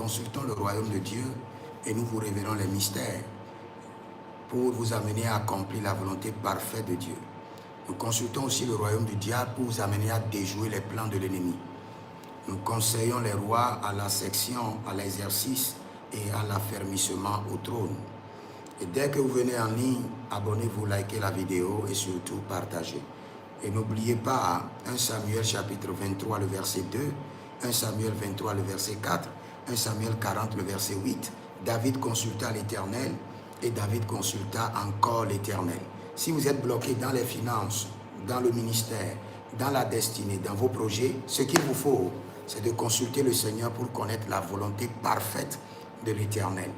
consultons le royaume de Dieu et nous vous révélons les mystères pour vous amener à accomplir la volonté parfaite de Dieu. Nous consultons aussi le royaume du diable pour vous amener à déjouer les plans de l'ennemi. Nous conseillons les rois à la section, à l'exercice et à l'affermissement au trône. Et dès que vous venez en ligne, abonnez-vous, likez la vidéo et surtout partagez. Et n'oubliez pas 1 Samuel chapitre 23, le verset 2, 1 Samuel 23, le verset 4, 1 Samuel 40, le verset 8. David consulta l'Éternel et David consulta encore l'Éternel. Si vous êtes bloqué dans les finances, dans le ministère, dans la destinée, dans vos projets, ce qu'il vous faut, c'est de consulter le Seigneur pour connaître la volonté parfaite de l'Éternel.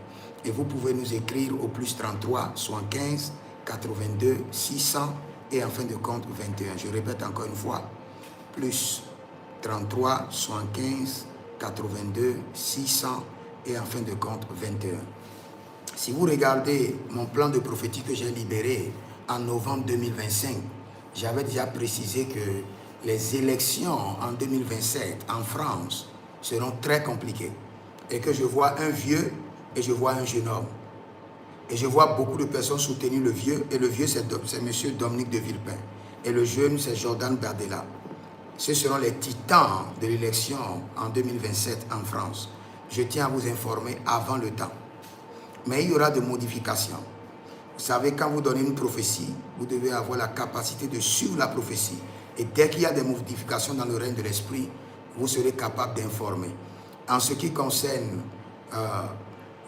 Et vous pouvez nous écrire au plus 33 75 82 600 et en fin de compte 21. Je répète encore une fois, plus 33 75 82 600 et en fin de compte 21. Si vous regardez mon plan de prophétie que j'ai libéré en novembre 2025, j'avais déjà précisé que les élections en 2027 en France seront très compliquées et que je vois un vieux et je vois un jeune homme. Et je vois beaucoup de personnes soutenir le vieux, et le vieux c'est M. Dominique de Villepin, et le jeune c'est Jordan Bardella. Ce seront les titans de l'élection en 2027 en France. Je tiens à vous informer avant le temps. Mais il y aura des modifications. Vous savez, quand vous donnez une prophétie, vous devez avoir la capacité de suivre la prophétie. Et dès qu'il y a des modifications dans le règne de l'esprit, vous serez capable d'informer. En ce qui concerne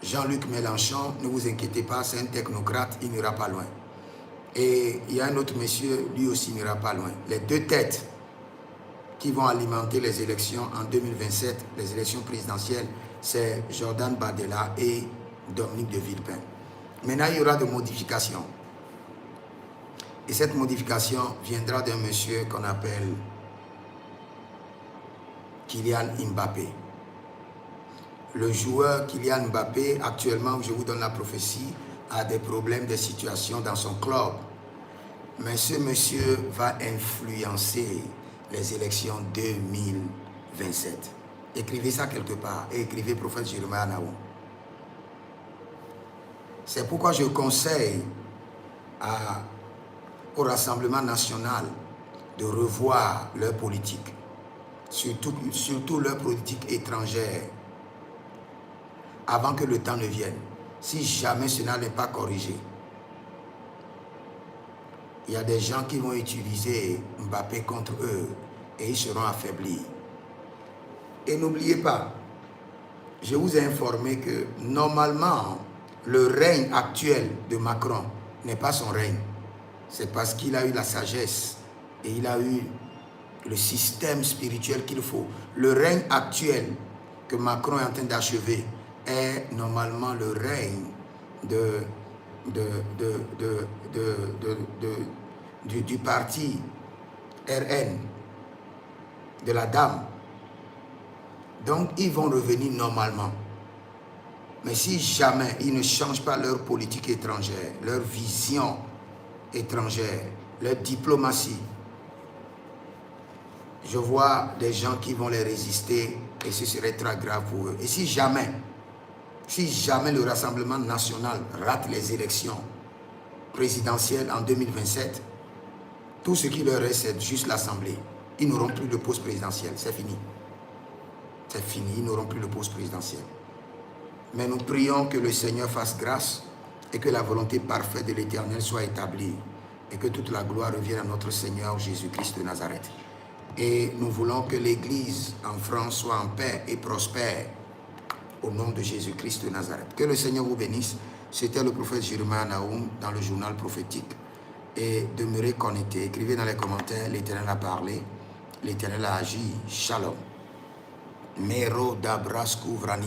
Jean-Luc Mélenchon, ne vous inquiétez pas, c'est un technocrate, il n'ira pas loin. Et il y a un autre monsieur, lui aussi n'ira pas loin. Les deux têtes qui vont alimenter les élections en 2027, les élections présidentielles, c'est Jordan Bardella et Dominique de Villepin. Maintenant, il y aura des modifications. Et cette modification viendra d'un monsieur qu'on appelle Kylian Mbappé. Le joueur Kylian Mbappé, actuellement, je vous donne la prophétie, a des problèmes, des situations dans son club. Mais ce monsieur va influencer les élections 2027. Écrivez ça quelque part et écrivez prophète Jeremiah Naoum. C'est pourquoi je conseille au Rassemblement national de revoir leur politique, surtout leur politique étrangère, avant que le temps ne vienne, si jamais cela n'est pas corrigé. Il y a des gens qui vont utiliser Mbappé contre eux et ils seront affaiblis. Et n'oubliez pas, je vous ai informé que normalement, le règne actuel de Macron n'est pas son règne. C'est parce qu'il a eu la sagesse et il a eu le système spirituel qu'il faut. Le règne actuel que Macron est en train d'achever est normalement le règne du parti RN, de la dame. Donc, ils vont revenir normalement. Mais si jamais ils ne changent pas leur politique étrangère, leur vision étrangère, leur diplomatie, je vois des gens qui vont les résister et ce serait très grave pour eux. Et si jamais le Rassemblement national rate les élections présidentielles en 2027, tout ce qui leur reste, c'est juste l'Assemblée. Ils n'auront plus de poste présidentiel, c'est fini. C'est fini, ils n'auront plus de poste présidentiel. Mais nous prions que le Seigneur fasse grâce et que la volonté parfaite de l'Éternel soit établie et que toute la gloire revienne à notre Seigneur Jésus-Christ de Nazareth. Et nous voulons que l'Église en France soit en paix et prospère au nom de Jésus-Christ de Nazareth. Que le Seigneur vous bénisse. C'était le prophète Jeremiah Naoum dans le journal prophétique. Et demeurez connectés. Écrivez dans les commentaires, l'Éternel a parlé, l'Éternel a agi. Shalom. Mero d'Abraskou Vrani.